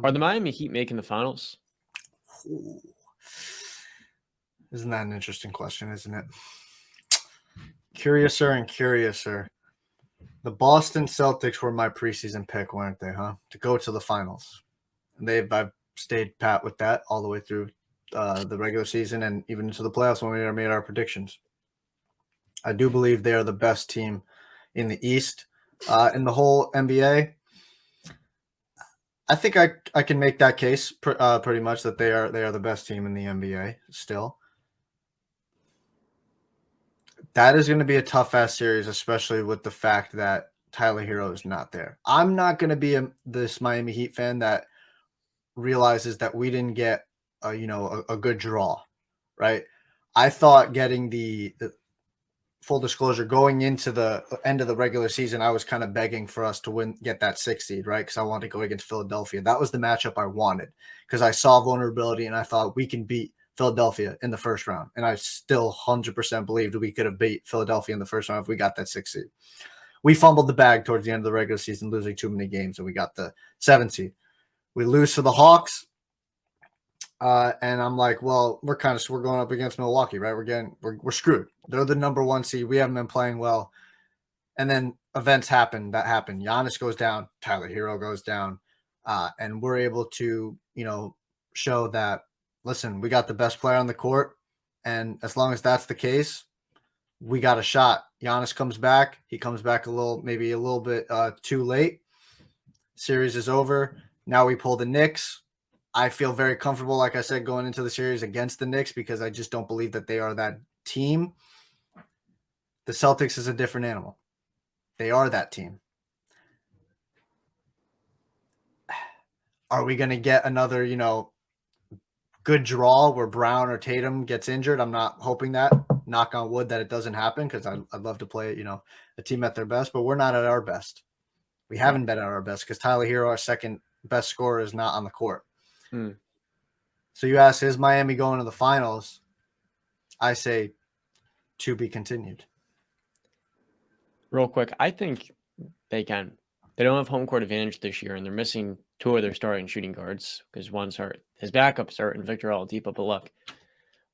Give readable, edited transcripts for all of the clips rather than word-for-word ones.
Are the Miami Heat making the finals? Ooh. Isn't that an interesting question, isn't it? Curiouser and curiouser. The Boston Celtics were my preseason pick, weren't they, huh? To go to the finals. And I've stayed pat with that all the way through the regular season and even into the playoffs when we made our predictions. I do believe they are the best team in the East. In the whole NBA, I think I can make that case pretty much that they are the best team in the NBA still. That is going to be a tough-ass series, especially with the fact that Tyler Hero is not there. I'm not going to be this Miami Heat fan that realizes that we didn't get a good draw, right? I thought getting the full disclosure, going into the end of the regular season, I was kind of begging for us to get that 6 seed, right? Because I wanted to go against Philadelphia. That was the matchup I wanted because I saw vulnerability and I thought we can beat Philadelphia in the first round. And I still 100% believed we could have beat Philadelphia in the first round if we got that 6 seed. We fumbled the bag towards the end of the regular season, losing too many games, and we got the 7 seed. We lose to the Hawks. And I'm like, well, we're going up against Milwaukee, right? We're screwed. They're the number 1 seed. We haven't been playing well. And then events happen that happen. Giannis goes down, Tyler Hero goes down, and we're able to, show that, listen, we got the best player on the court. And as long as that's the case, we got a shot. Giannis comes back. He comes back maybe a little bit too late. Series is over. Now we pull the Knicks. I feel very comfortable, like I said, going into the series against the Knicks because I just don't believe that they are that team. The Celtics is a different animal. They are that team. Are we going to get another, good draw where Brown or Tatum gets injured? I'm not hoping that. Knock on wood that it doesn't happen because I'd love to play, a team at their best, but we're not at our best. We haven't been at our best because Tyler Hero, our second best scorer, is not on the court. So you ask, is Miami going to the finals? I say to be continued. Real quick, I think they can. They don't have home court advantage this year, and they're missing 2 of their starting shooting guards because one's hurt. His backup's hurt, and Victor Oladipo. But look,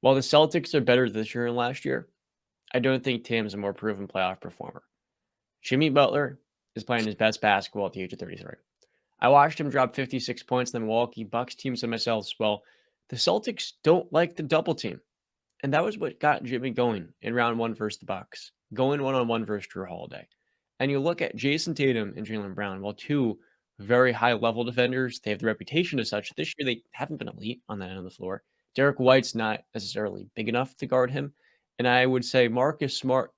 while the Celtics are better this year than last year, I don't think Tatum's a more proven playoff performer. Jimmy Butler is playing his best basketball at the age of 33. I watched him drop 56 points in the Milwaukee Bucks team, so myself as well. The Celtics don't like the double team. And that was what got Jimmy going in round 1 versus the Bucks, going one-on-one versus Drew Holiday. And you look at Jason Tatum and Jaylen Brown, well, 2 very high-level defenders. They have the reputation as such. This year, they haven't been elite on that end of the floor. Derek White's not necessarily big enough to guard him. And I would say Marcus Smart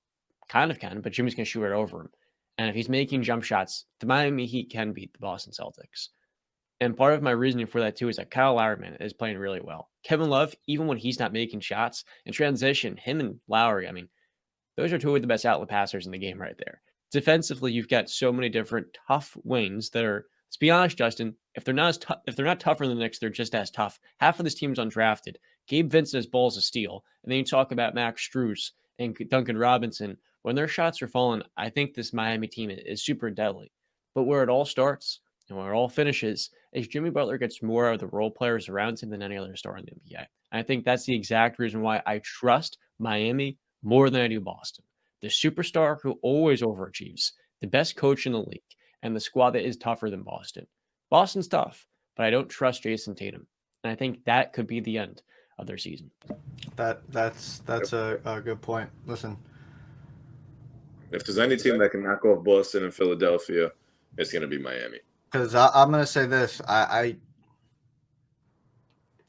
kind of can, but Jimmy's going to shoot it over him. And if he's making jump shots, the Miami Heat can beat the Boston Celtics. And part of my reasoning for that, too, is that Kyle Lowry is playing really well. Kevin Love, even when he's not making shots, in transition, him and Lowry, those are 2 of the best outlet passers in the game right there. Defensively, you've got so many different tough wings that are, let's be honest, Justin, if they're not tougher than the Knicks, they're just as tough. Half of this team's undrafted. Gabe Vincent has balls of steel. And then you talk about Max Strus and Duncan Robinson. When their shots are falling, I think this Miami team is super deadly. But where it all starts and where it all finishes is Jimmy Butler gets more of the role players around him than any other star in the NBA. And I think that's the exact reason why I trust Miami more than I do Boston. The superstar who always overachieves, the best coach in the league, and the squad that is tougher than Boston. Boston's tough, but I don't trust Jason Tatum. And I think that could be the end of their season. That's a good point. Listen, if there's any team that can knock off Boston and Philadelphia, it's going to be Miami. Because I'm going to say this.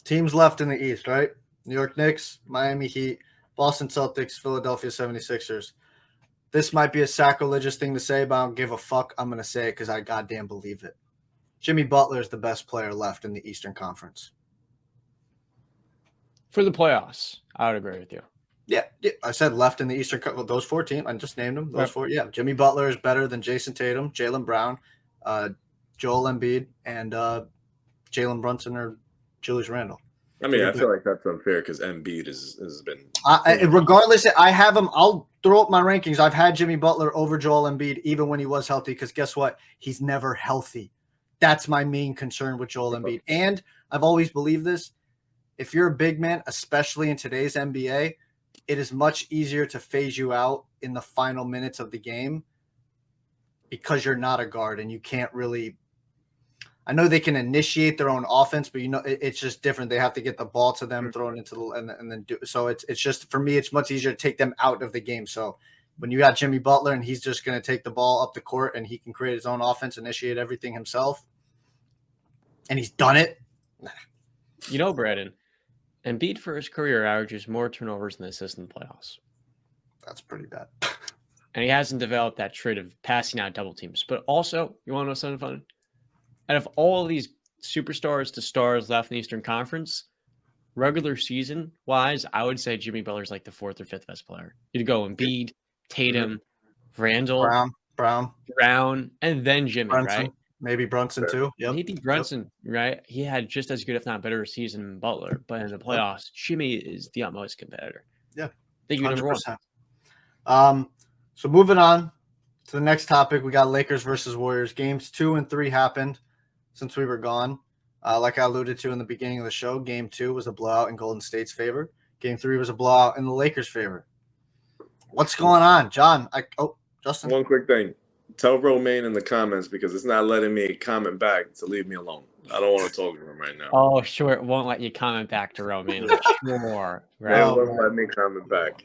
Teams left in the East, right? New York Knicks, Miami Heat, Boston Celtics, Philadelphia 76ers. This might be a sacrilegious thing to say, but I don't give a fuck. I'm going to say it because I goddamn believe it. Jimmy Butler is the best player left in the Eastern Conference. For the playoffs, I would agree with you. Yeah, I said left in the Eastern Conference. Those 4 teams, I just named them. Those 4, yeah. Jimmy Butler is better than Jason Tatum, Jaylen Brown, Joel Embiid, and Jalen Brunson or Julius Randle. I feel like that's unfair because Embiid has been. Regardless, I have him. I'll throw up my rankings. I've had Jimmy Butler over Joel Embiid even when he was healthy because guess what? He's never healthy. That's my main concern with Joel Embiid. And I've always believed this. If you're a big man, especially in today's NBA, it is much easier to phase you out in the final minutes of the game because you're not a guard and you can't really – I know they can initiate their own offense, but, it's just different. They have to get the ball to them, throw it into the – and then do – so it's just – for me, it's much easier to take them out of the game. So when you got Jimmy Butler and he's just going to take the ball up the court and he can create his own offense, initiate everything himself, and he's done it. Brandon, Embiid for his career averages more turnovers than assists in the playoffs. That's pretty bad. And he hasn't developed that trait of passing out double teams. But also, you want to know something fun? Out of all of these superstars to stars left in the Eastern Conference, regular season wise, I would say Jimmy Butler's like the 4th or 5th best player. You'd go Embiid, Tatum, Randall, Brown, and then Jimmy, Brunson, right? Maybe Brunson too. Yep. Maybe Brunson, right? He had just as good, if not better, season than Butler. But in the playoffs, Jimmy is the utmost competitor. Yeah. Thank you, number 100%. So moving on to the next topic, we got Lakers versus Warriors. Games 2 and 3 happened since we were gone. Like I alluded to in the beginning of the show, Game 2 was a blowout in Golden State's favor. Game 3 was a blowout in the Lakers' favor. What's going on, John? Justin. One quick thing. Tell Romaine in the comments because it's not letting me comment back to leave me alone. I don't want to talk to him right now. Oh, sure. It won't let you comment back to Romaine. Sure. Right. It won't let me comment back.